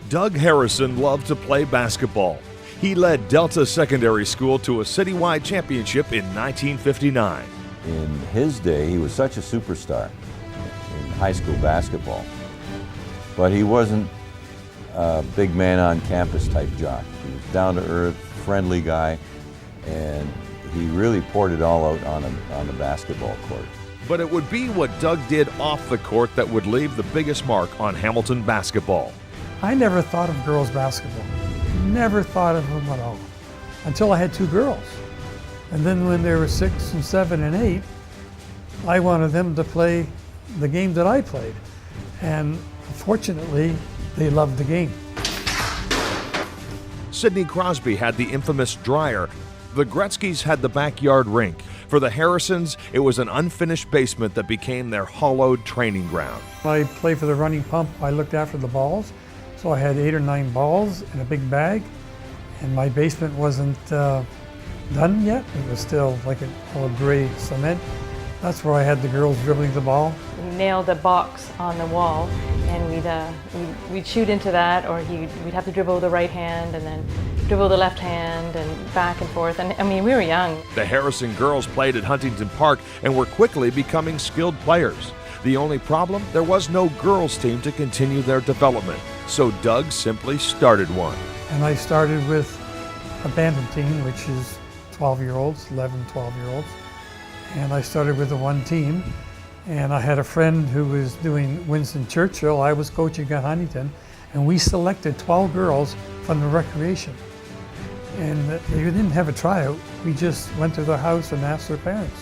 Doug Harrison loved to play basketball. He led Delta Secondary School to a citywide championship in 1959. In his day, he was such a superstar in high school basketball, but he wasn't a big man on campus type jock. He was down to earth, friendly guy, and he really poured it all out on the basketball court. But it would be what Doug did off the court that would leave the biggest mark on Hamilton basketball. I never thought of girls basketball. Never thought of them at all until I had two girls. And then when they were 6 and 7 and 8, I wanted them to play the game that I played. And fortunately, they loved the game. Sidney Crosby had the infamous dryer. The Gretzkys had the backyard rink. For the Harrisons, it was an unfinished basement that became their hollowed training ground. When I played for the running pump, I looked after the balls. So I had 8 or 9 balls in a big bag, and my basement wasn't done yet. It was still like a gray cement. That's where I had the girls dribbling the ball. We nailed a box on the wall, and we'd shoot into that, or we'd have to dribble the right hand and then dribble the left hand and back and forth. And I mean, we were young. The Harrison girls played at Huntington Park and were quickly becoming skilled players. The only problem, there was no girls team to continue their development. So Doug simply started one. And I started with a bantam team, which is 12-year-olds, 11, 12-year-olds. And I started with the one team. And I had a friend who was doing Winston Churchill. I was coaching at Huntington. And we selected 12 girls from the recreation. And they didn't have a tryout. We just went to their house and asked their parents.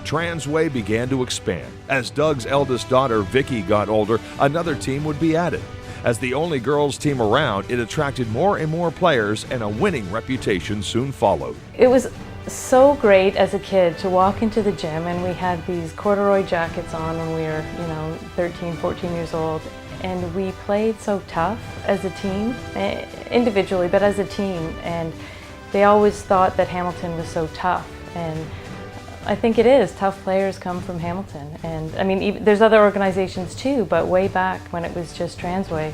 Transway began to expand. As Doug's eldest daughter, Vicky, got older, another team would be added. As the only girls team around, it attracted more and more players, and a winning reputation soon followed. It was so great as a kid to walk into the gym, and we had these corduroy jackets on when we were, 13, 14 years old. And we played so tough as a team, individually, but as a team. And they always thought that Hamilton was so tough. And I think it is. Tough players come from Hamilton. And I mean, there's other organizations too, but way back when it was just Transway,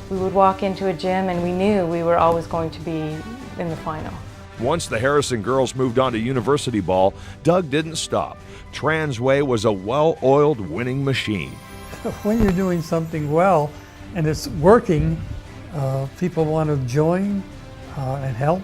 we would walk into a gym and we knew we were always going to be in the final. Once the Harrison girls moved on to university ball, Doug didn't stop. Transway was a well-oiled winning machine. When you're doing something well and it's working, people want to join and help.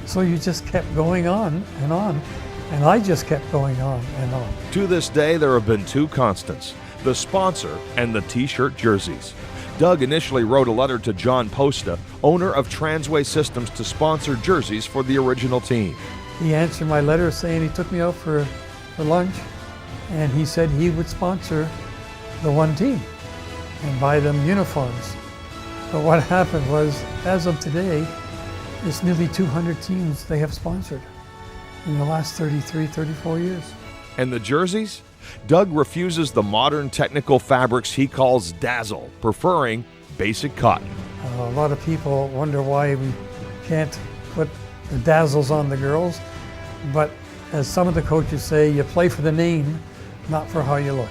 So you just kept going on, and I just kept going on and on. To this day, there have been two constants, the sponsor and the t-shirt jerseys. Doug initially wrote a letter to John Posta, owner of Transway Systems, to sponsor jerseys for the original team. He answered my letter saying he took me out for lunch, and he said he would sponsor the one team and buy them uniforms. But what happened was, as of today, it's nearly 200 teams they have sponsored in the last 33, 34 years. And the jerseys? Doug refuses the modern technical fabrics he calls dazzle, preferring basic cotton. A lot of people wonder why we can't put the dazzles on the girls, but as some of the coaches say, you play for the name, not for how you look.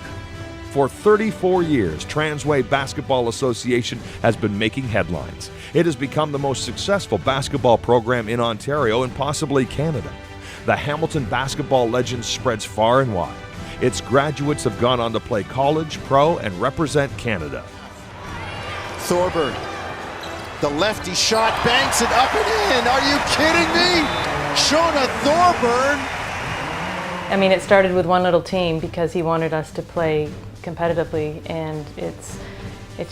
For 34 years, Transway Basketball Association has been making headlines. It has become the most successful basketball program in Ontario and possibly Canada. The Hamilton basketball legend spreads far and wide. Its graduates have gone on to play college, pro, and represent Canada. Thorburn, the lefty shot, banks it up and in. Are you kidding me? Shona Thorburn. I mean, it started with one little team because he wanted us to play competitively, and it's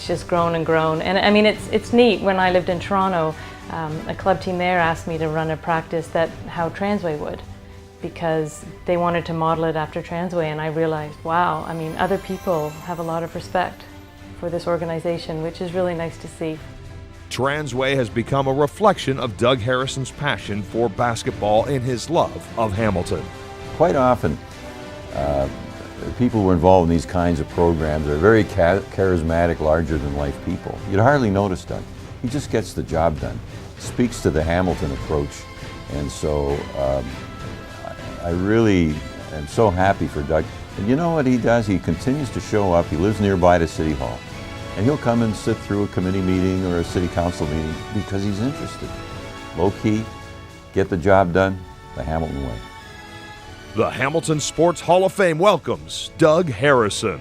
just grown and grown. And I mean, it's neat. When I lived in Toronto, a club team there asked me to run a practice how Transway would, because they wanted to model it after Transway, and I realized, wow, I mean, other people have a lot of respect for this organization, which is really nice to see. Transway has become a reflection of Doug Harrison's passion for basketball and his love of Hamilton. Quite often, people who are involved in these kinds of programs are very charismatic, larger-than-life people. You'd hardly notice Doug. He just gets the job done, speaks to the Hamilton approach, and so I really am so happy for Doug. And you know what he does? He continues to show up. He lives nearby to City Hall. And he'll come and sit through a committee meeting or a city council meeting because he's interested. Low key, get the job done the Hamilton way. The Hamilton Sports Hall of Fame welcomes Doug Harrison.